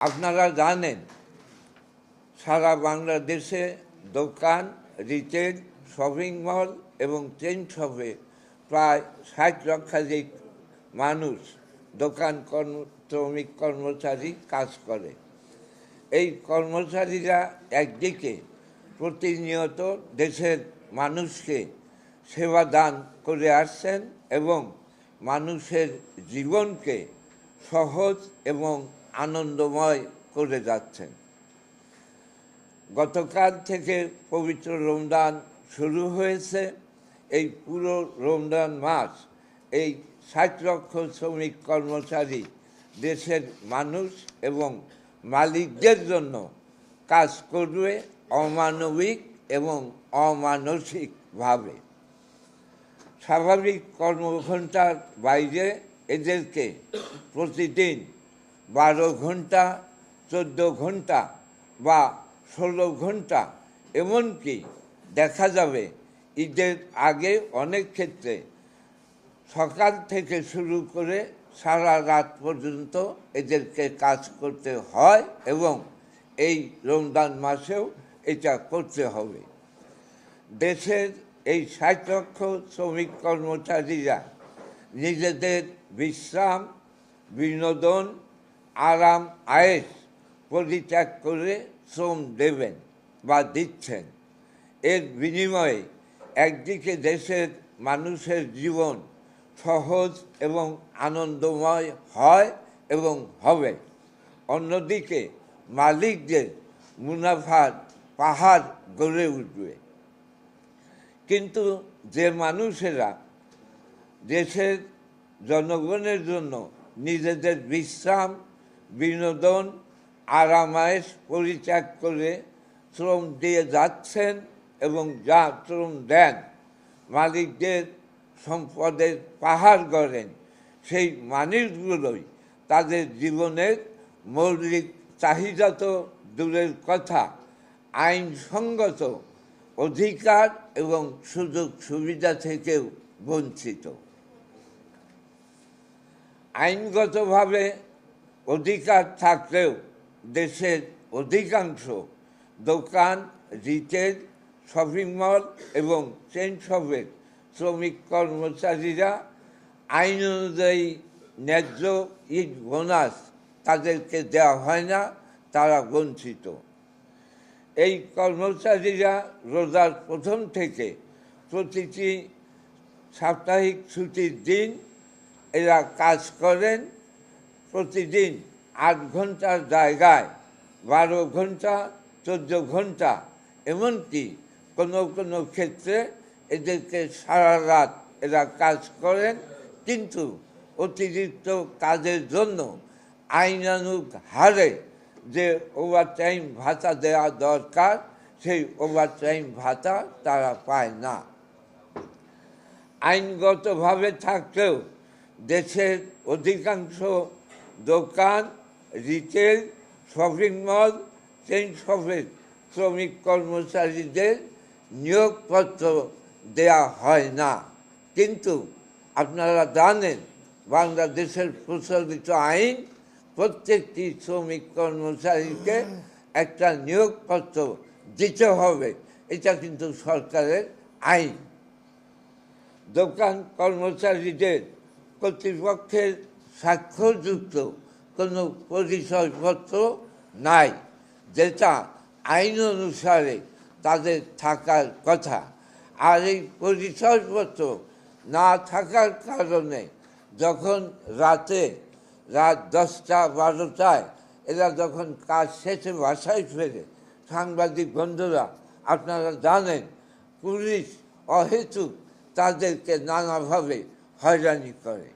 আপনারা জানেন সারা বাংলাদেশে দোকান, রিটেল, শপিং মল এবং চেইন শপে প্রায় ৬০ লক্ষাধিক মানুষ দোকান শ্রমিক কর্মচারী কাজ করে। এই কর্মচারীরা একদিকে প্রতিনিয়ত দেশের মানুষকে সেবা দান করে আসছেন এবং মানুষের জীবনকে সহজ এবং আনন্দময় করে যাচ্ছেন। গতকাল থেকে পবিত্র রমজান শুরু হয়েছে। এই পুরো রমজান মাস এই ৬০ লক্ষ শ্রমিক কর্মচারী দেশের মানুষ এবং মালিকদের জন্য কাজ করবে অমানবিক এবং অমানসিকভাবে। স্বাভাবিক কর্মঘণ্টার বাইরে এদেরকে প্রতিদিন ১২ ঘন্টা, ১৪ ঘন্টা বা ১৬ ঘন্টা, এমনকি দেখা যাবে ঈদের আগে অনেক ক্ষেত্রে সকাল থেকে শুরু করে সারা রাত পর্যন্ত এদেরকে কাজ করতে হয় এবং এই রমজান মাসেও এটা করতে হবে। দেশের এই ৬০ লক্ষ শ্রমিক কর্মচারীরা নিজেদের বিশ্রাম, বিনোদন, আরাম আয়েশ পরিত্যাগ করে শ্রম দেবেন বা দিচ্ছেন। এর বিনিময়ে একদিকে দেশের মানুষের জীবন সহজ এবং আনন্দময় হয় এবং হবে, অন্যদিকে মালিকদের মুনাফার পাহাড় গড়ে উঠবে। কিন্তু যে মানুষেরা দেশের জনগণের জন্য নিজেদের বিশ্রাম, বিনোদন, আরামায়েশ পরিত্যাগ করে শ্রম দিয়ে যাচ্ছেন এবং যা শ্রম দেন, মালিকদের সম্পদের পাহাড় গড়েন, সেই মানুষগুলোই তাদের জীবনের মৌলিক চাহিদা তো দূরের কথা, আইনসঙ্গত অধিকার এবং সুযোগ সুবিধা থেকেও বঞ্চিত। আইনগতভাবে অধিকার থাকলেও দেশের অধিকাংশ দোকান, রিটেল, শপিং মল এবং চেইন শপের শ্রমিক কর্মচারীরা আইন অনুযায়ী ন্যায্য ঈদ বোনাস তাদেরকে দেওয়া হয় না, তারা বঞ্চিত। এই কর্মচারীরা রোজার প্রথম থেকে প্রতিটি সাপ্তাহিক ছুটির দিন এরা কাজ করেন। প্রতিদিন ৮ ঘন্টার জায়গায় ১২ ঘন্টা, ১৪ ঘন্টা, এমনকি কোনো কোনো ক্ষেত্রে এদেরকে সারা রাত এরা কাজ করেন। কিন্তু অতিরিক্ত কাজের জন্য আইনানুগ হারে যে ওভারটাইম ভাতা দেওয়া দরকার, সেই ওভারটাইম ভাতা তারা পায় না। আইনগতভাবে থাকলেও দেশের অধিকাংশ দোকান, রিটেল, শপিং মল, চেইন শপের শ্রমিক কর্মচারীদের নিয়োগপত্র দেয়া হয় না। কিন্তু আপনারা জানেন বাংলাদেশের প্রচলিত আইন প্রত্যেকটি শ্রমিক কর্মচারীকে একটা নিয়োগপত্র দিতে হবে, এটা কিন্তু সরকারের আইন। দোকান কর্মচারীদের কর্তৃপক্ষের স্বাক্ষরযুক্ত কোনো পরিচয়পত্র নাই, যেটা আইন অনুসারে তাদের থাকার কথা। আর এই পরিচয়পত্র না থাকার কারণে যখন রাত ১০টা ১২টায় এরা যখন কাজ শেষে বাসায় ফেরে, সাংবাদিক বন্ধুরা আপনারা জানেন পুলিশ অহেতুক তাদেরকে নানাভাবে হয়রানি করে।